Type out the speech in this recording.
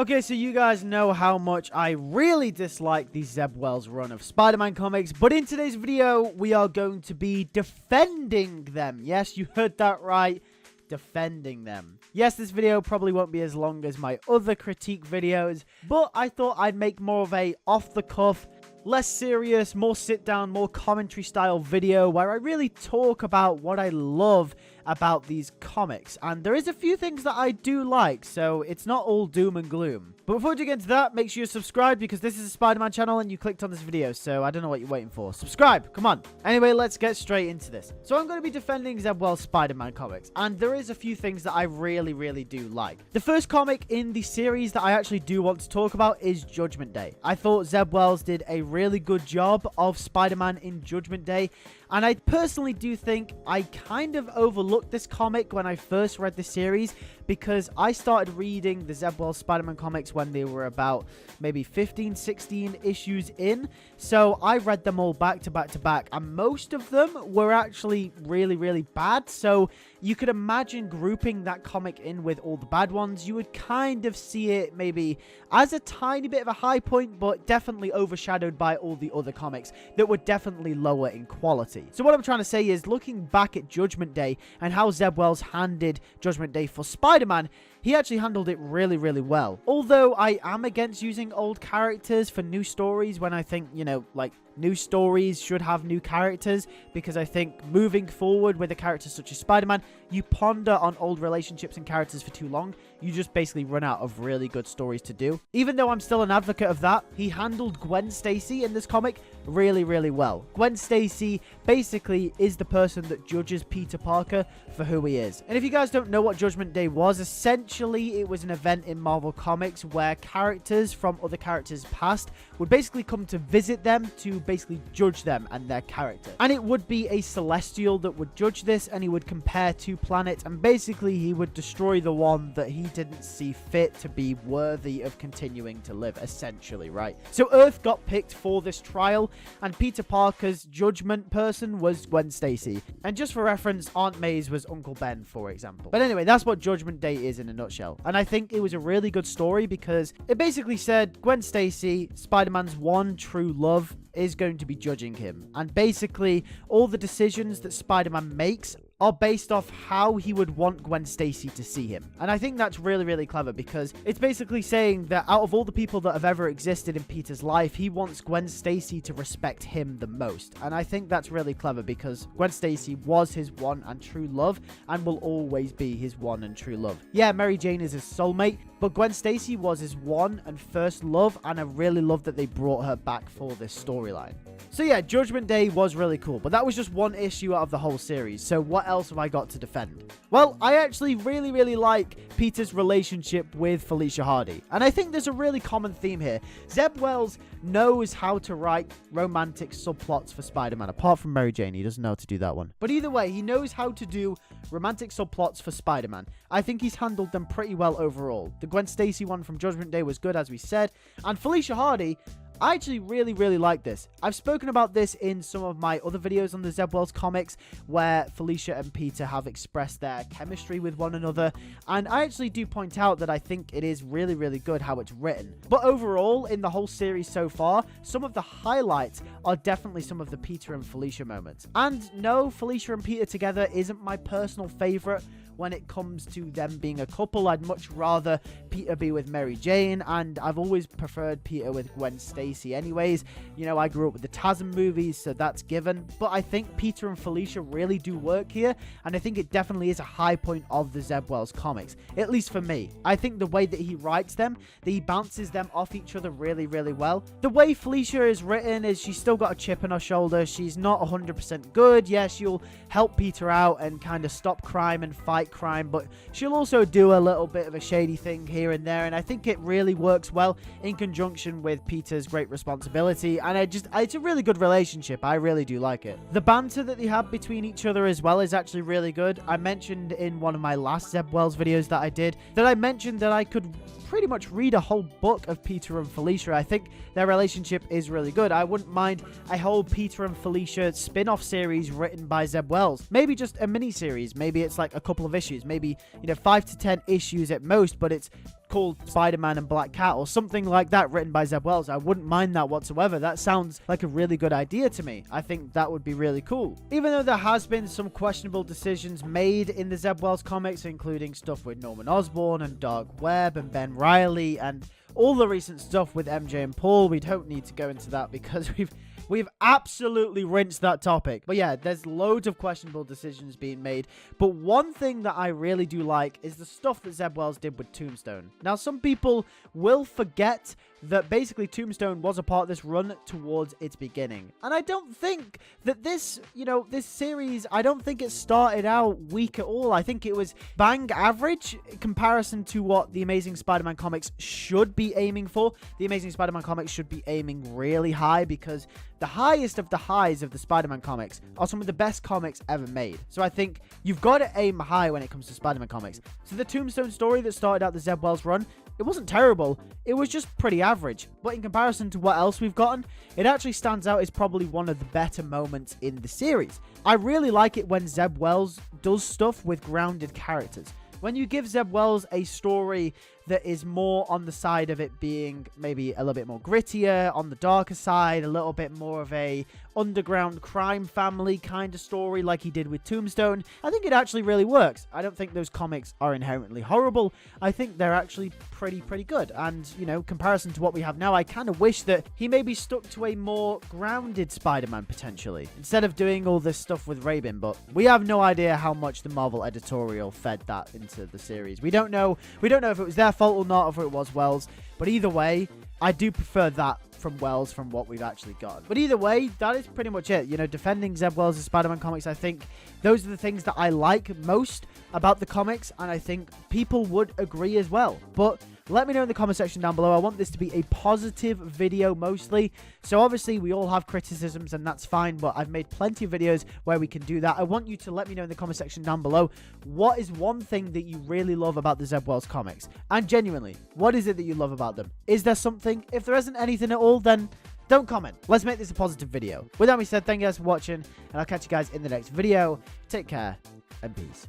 Okay, so you guys know how much I really dislike the Zeb Wells run of Spider-Man comics, but in today's video, we are going to be defending them. Yes, you heard that right. Defending them. Yes, this video probably won't be as long as my other critique videos, but I thought I'd make more of a off-the-cuff, less serious, more sit-down, more commentary style video where I really talk about what I love about these comics. And there is a few things that I do like, so it's not all doom and gloom. But before we get into that, make sure you subscribe because this is a Spider-Man channel and you clicked on this video, so I don't know what you're waiting for. Subscribe, come on. Anyway, let's get straight into this. So I'm going to be defending Zeb Wells' Spider-Man comics, and there is a few things that I really do like. The first comic in the series that I actually do want to talk about is Judgment Day. I thought Zeb Wells did a really good job of Spider-Man in Judgment Day, and I personally do think I kind of overlooked this comic when I first read the series because I started reading the Zeb Wells Spider-Man comics when they were about maybe 15, 16 issues in. So I read them all back to back, and most of them were actually really bad. So you could imagine grouping that comic in with all the bad ones. You would kind of see it maybe as a tiny bit of a high point, but definitely overshadowed by all the other comics that were definitely lower in quality. So what I'm trying to say is, looking back at Judgment Day and how Zeb Wells handled Judgment Day for Spider-Man, he actually handled it really well. Although I am against using old characters for new stories when I think, you know, like, new stories should have new characters, because I think moving forward with a character such as Spider-Man, you ponder on old relationships and characters for too long. You just basically run out of really good stories to do. Even though I'm still an advocate of that, he handled Gwen Stacy in this comic really well. Gwen Stacy basically is the person that judges Peter Parker for who he is. And if you guys don't know what Judgment Day was, essentially it was an event in Marvel Comics where characters from other characters past would basically come to visit them to basically judge them and their character. And it would be a Celestial that would judge this, and he would compare two planets, and basically he would destroy the one that he didn't see fit to be worthy of continuing to live, essentially, right? So Earth got picked for this trial, and Peter Parker's judgment person was Gwen Stacy. And just for reference, Aunt May's was Uncle Ben, for example. But anyway, that's what Judgment Day is in a nutshell. And I think it was a really good story because it basically said Gwen Stacy, Spider-Man's one true love, is going to be judging him. And basically, all the decisions that Spider-Man makes are based off how he would want Gwen Stacy to see him. And I think that's really clever because it's basically saying that out of all the people that have ever existed in Peter's life, he wants Gwen Stacy to respect him the most. And I think that's really clever because Gwen Stacy was his one and true love and will always be his one and true love. Yeah, Mary Jane is his soulmate, but Gwen Stacy was his one and first love, and I really love that they brought her back for this storyline. So yeah, Judgment Day was really cool, but that was just one issue out of the whole series. So what else have I got to defend? Well, I actually really like Peter's relationship with Felicia Hardy, and I think there's a really common theme here. Zeb Wells knows how to write romantic subplots for Spider-Man, apart from Mary Jane. He doesn't know how to do that one. But either way, he knows how to do romantic subplots for Spider-Man. I think he's handled them pretty well overall. The Gwen Stacy one from Judgment Day was good, as we said, and Felicia Hardy, I actually really like this. I've spoken about this in some of my other videos on the Zeb Wells comics where Felicia and Peter have expressed their chemistry with one another, and I actually do point out that I think it is really good how it's written. But overall, in the whole series so far, some of the highlights are definitely some of the Peter and Felicia moments. And no, Felicia and Peter together isn't my personal favorite. When it comes to them being a couple, I'd much rather Peter be with Mary Jane, and I've always preferred Peter with Gwen Stacy anyways. You know, I grew up with the TASM movies, so that's given. But I think Peter and Felicia really do work here, and I think it definitely is a high point of the Zeb Wells comics, at least for me. I think the way that he writes them, that he bounces them off each other really well. The way Felicia is written is she's still got a chip on her shoulder. She's not 100% good. Yeah, she'll help Peter out and kind of stop crime and fight crime, but she'll also do a little bit of a shady thing here and there, and I think it really works well in conjunction with Peter's great responsibility, and it's a really good relationship. I really do like it. The banter that they have between each other as well is actually really good. I mentioned in one of my last Zeb Wells videos that I did that I mentioned that I could pretty much read a whole book of Peter and Felicia. I think their relationship is really good. I wouldn't mind a whole Peter and Felicia spin-off series written by Zeb Wells. Maybe just a mini-series. Maybe it's like a couple of issues. Maybe, you know, 5 to 10 issues at most, but it's called Spider-Man and Black Cat or something like that written by Zeb Wells. I wouldn't mind that whatsoever. That sounds like a really good idea to me. I think that would be really cool. Even though there has been some questionable decisions made in the Zeb Wells comics, including stuff with Norman Osborn and Dark Web and Ben Reilly and all the recent stuff with MJ and Paul, we don't need to go into that because we've absolutely rinsed that topic. But yeah, there's loads of questionable decisions being made. But one thing that I really do like is the stuff that Zeb Wells did with Tombstone. Now, some people will forget that basically Tombstone was a part of this run towards its beginning. And I don't think that this series, I don't think it started out weak at all. I think it was bang average in comparison to what the Amazing Spider-Man comics should be aiming for. The Amazing Spider-Man comics should be aiming really high because the highest of the highs of the Spider-Man comics are some of the best comics ever made. So I think you've got to aim high when it comes to Spider-Man comics. So the Tombstone story that started out the Zeb Wells run, it wasn't terrible, it was just pretty average. But in comparison to what else we've gotten, it actually stands out as probably one of the better moments in the series. I really like it when Zeb Wells does stuff with grounded characters. When you give Zeb Wells a story that is more on the side of it being maybe a little bit more grittier, on the darker side, a little bit more of a underground crime family kind of story like he did with Tombstone, I think it actually really works. I don't think those comics are inherently horrible. I think they're actually pretty good. And, you know, comparison to what we have now, I kind of wish that he maybe stuck to a more grounded Spider-Man potentially, instead of doing all this stuff with Rabin. But we have no idea how much the Marvel editorial fed that into the series. We don't know if it was their fault or not, or if it was Wells. But either way, I do prefer that from Wells from what we've actually got. But either way, that is pretty much it. You know, defending Zeb Wells' Spider-Man comics, I think those are the things that I like most about the comics, and I think people would agree as well. But let me know in the comment section down below. I want this to be a positive video mostly. So obviously we all have criticisms and that's fine, but I've made plenty of videos where we can do that. I want you to let me know in the comment section down below, what is one thing that you really love about the Zeb Wells comics? And genuinely, what is it that you love about them? Is there something? If there isn't anything at all, then don't comment. Let's make this a positive video. With that being said, thank you guys for watching, and I'll catch you guys in the next video. Take care and peace.